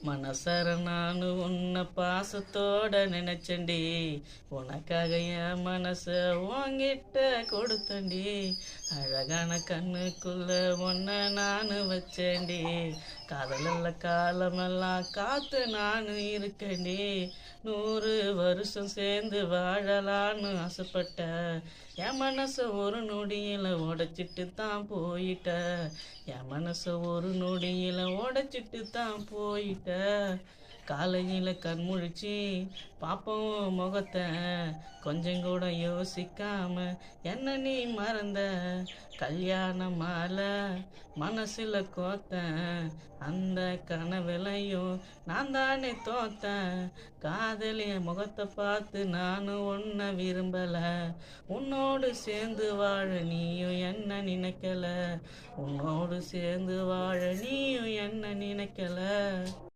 மனசார நானு உன்னை பாசத்தோட நினைச்சண்டி, உனக்காக என் மனச உன்கிட்ட கொடுத்தண்டி. அழகான கண்ணுக்குள்ள உன்னை நானு வச்சேண்டி, காதலல்ல காலமெல்லாம் காத்து நானு இருக்கண்டி. 100 வருஷம் சேர்ந்து வாழலான்னு ஆசைப்பட்ட என் மனச ஒரு நொடியில உடைச்சிட்டு தான் போயிட்ட. என் மனச ஒரு நொடியில உடைச்சிட்டு தான் போயிட்ட. காலையில கண் முழிச்சு பாப்போம் முகத்தை, கொஞ்சம் கூட யோசிக்காம என்ன நீ மறந்த. கல்யாண மாலை மனசுல கோத்த, அந்த கனவுலையும் நான் தானே தோத்தேன். காதலிய முகத்தை பார்த்து நானும் உன்னை விரும்பல. உன்னோடு சேர்ந்து வாழ நீயும் என்ன நினைக்கல. உன்னோடு சேர்ந்து வாழ நீயும் என்ன நினைக்கல.